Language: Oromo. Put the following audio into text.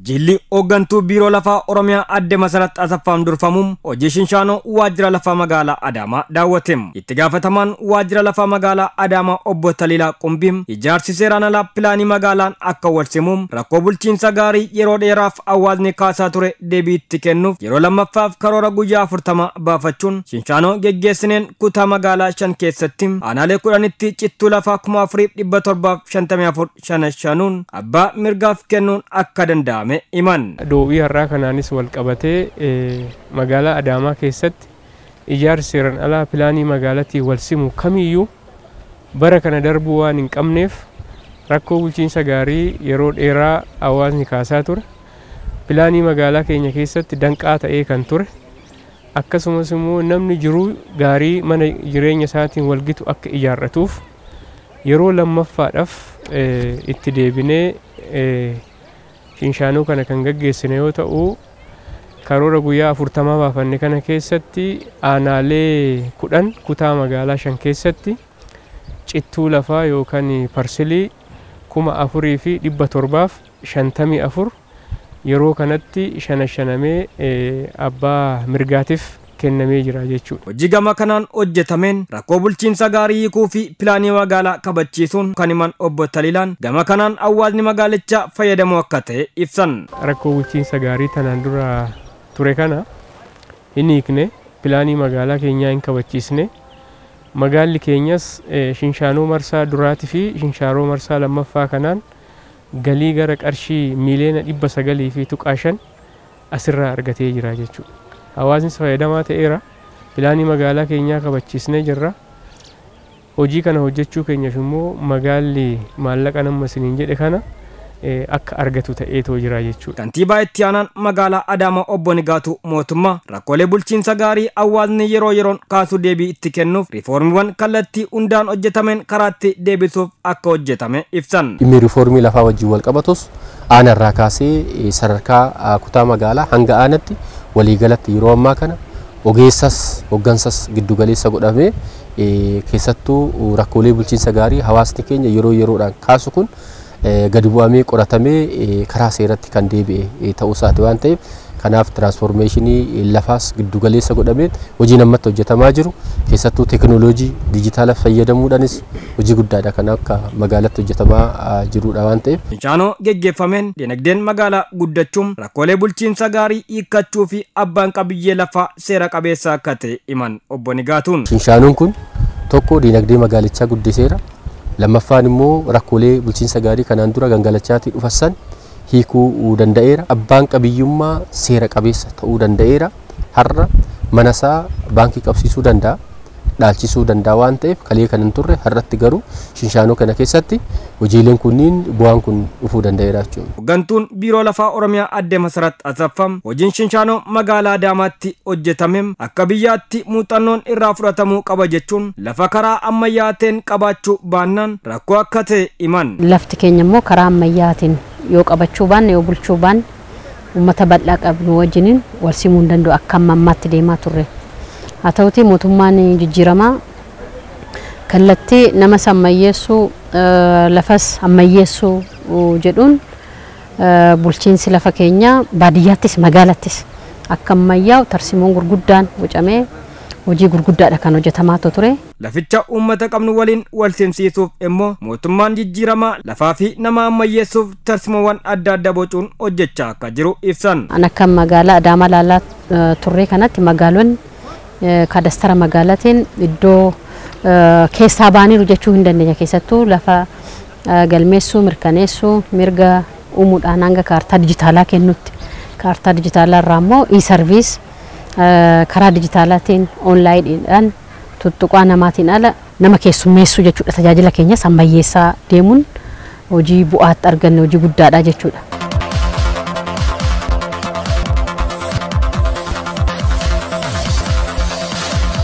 Jilli hooggantuu biiroo lafaa Oromiyaa adde Masarat Asaffaan durfamuun hojii Shinshaanoo waajjira lafaa magaalaa Adaamaa daawwateem. Itti gaafatamaan waajjira lafaa magaalaa Adaamaa obbo Taliilaa Qumbiim ijaarsi seeraan alaa pilaanii magaalaan akka walsimuun rakkoo bulchiinsa gaarii yeroo dheeraaf hawaasni kaasaa ture deebii itti kennuuf yeroo lammaffaaf karoora guyyaa 40 baafachuun Shinshaanoo geggeessineen kutaa magaalaa 5 keessatti aanaalee 10tti cittuu lafaa 4754 shanashanuun abbaa mirgaaf kennuun akka danda'ame iman. Doobii har'aa kanaanis wal qabatee magaalaa Adaamaa keessatti ijaarsi seeraan alaa pilaanii magaalaatii wal simu kamiyyuu bara kana darbuu waan hin qabneef rakkoo bulchiinsa gaarii yeroo dheeraa hawaasni kaasaa ture. Pilaanii magaalaa keenya keessatti danqaa ta'ee kan ture. Akkasumas immoo namni jiruu gaarii mana jireenya isaatiin walgitu akka ijaarratuuf yeroo lammaffaadhaaf itti deebinee Shinshaanoo kana kan gaggeessine yoo ta'u karoora guyyaa 40 baafanne kana keessatti aanaalee 10 kutaa magaalaa 5 keessatti cittuu lafaa yookaan parsilii 4754 yeroo kanatti shanashanamee abbaa mirgaatiif kennamee jira jechuudha. Hojii gama kanaan hojjetameen rakkoo bulchiinsa gaarii hiikuu fi pilaanii magaalaa kabachiisuun kan himan obbo Taliilaan gama kanaan hawaasni magaalichaa fayyadamoo akka ta'e ibsan. Rakkoo bulchiinsa gaarii tanaan dura ture kana hin hiikne pilaanii magaalaa keenyaa hin kabachiisne magaalli keenyas Shinshaanoo marsaa duraatii fi Shinshaanoo marsaa lammaffaa kanaan galii gara qarshii miiliyoona 900 asirraa argatee jira jechuudha. Hawaasni fayyadamaa ta'eera. Pilaanii magaalaa keenyaa kabachiisnee jirra. Hojii kana hojjechuu keenyaaf immoo magaalli maallaqa nama isiniin jedhe kana akka argatu ta'eetoo jira jechuudha. Kantiibaa itti aanaan magaalaa Adaamaa obbo Nigaatu mootummaa rakkoolee bulchiinsa gaarii hawaasni yeroo yeroon kaasuu deebii itti kennuuf riifoormiiwwan kallattii hundaan hojjetameen karaatti deebisuuf akka hojjetame ibsan. Dhimmi riifoormii lafaa wajjin wal qabatus aanarraa kaasee sadarkaa kutaa magaalaa hanga aanaatti waliigalatti yeroo ammaa kana ogeessas hoggansas giddu galeessa godhamee keessattuu rakkoolee bulchiinsa gaarii hawaasni keenya yeroo yeroodhaan kaasu kun gadi bu'amee qoratamee karaa seeratti kan deebi'e ta'uu isaati waan ta'eef kanaaf tiraansfoormeeshinii lafaas giddu galeessa godhamee hojii namatti hojjetamaa jiru keessattuu teekinooloojii dijitaala fayyadamuudhaanis hojii guddaadha kan akka magaalatti hojjetamaa jirudha waan ta'eef. Shinshaanoo geggeeffameen dinagdeen magaalaa guddachuun rakkoolee bulchiinsa gaarii hiikkachuu fi abbaan qabiyyee lafaa seera qabeessa akka ta'e himan obbo Nigaatuun. Shinshaanoon kun tokko dinagdee magaalichaa guddiseera. Lammaffaan immoo rakkoolee bulchiinsa gaarii kanaan dura gangalachaatii dhufassan hiikuu danda'eera. Abbaan qabiyyummaa seera qabeessa ta'uu danda'eera. Har'a manasaa baankii qabsiisuu danda'a, dhaalchisuu danda'a waan ta'eef kalee kan hin turre har'atti garuu Shinshaanoo kana keessatti hojiileen kunniin bu'aan kun dhufuu danda'eera jechuudha. Hooggantuun biiroo lafaa Oromiyaa adde Masarat Asaffaan hojiin Shinshaanoo magaalaa Adaamaatti hojjetameen akka biyyaatti muuxannoon irraa fudhatamuu qaba jechuun lafa karaa ammayyaatiin qabaachuu baannaan rakkoo akka ta'e himan. Lafti keenya immoo karaa ammayyaatiin yoo qabachuu baanne yoo bulchuu baanne uummata bal'aa qabnu wajjiniin wal simuu hin danda'u akka ammaatti deemaa turre. Haa ta'uutii mootummaan jijjiiramaa kallattii nama sammayyeessuu lafas ammayyeessuu jedhuun bulchiinsi lafa keenyaa baadiyyaattis magaalattis akka ammayyaa'u tarsimoon gurguddaan bocamee hojii gurguddaadha kan hojjetamaa ture. Laficha uummata qabnu waliin wal simsiisuuf immoo mootummaan jijjiiramaa lafaa fi nama ammayyeessuuf tarsimoowwan adda addaa bocuun hojjechaa akka jiru ibsan. An akka magaalaa Adaamaa laalaa turre kanatti magaalonni kadastara magaalaatiin iddoo keessaa baaniiru jechuu hin dandeenya keessattuu lafa galmeessuu mirkaneessuu mirga uumuudhaan hanga kaartaa dijitaalaa kennutti kaartaa dijitaalaa irraa immoo e-service karaa dijitaalaatiin onlaayiniidhaan tuttuqaa namaatiin ala nama keessummeessuu jechuudha. Tajaajila keenyas ammayyeessaa deemuun hojii bu'aatti arganne hojii guddaadha jechuudha.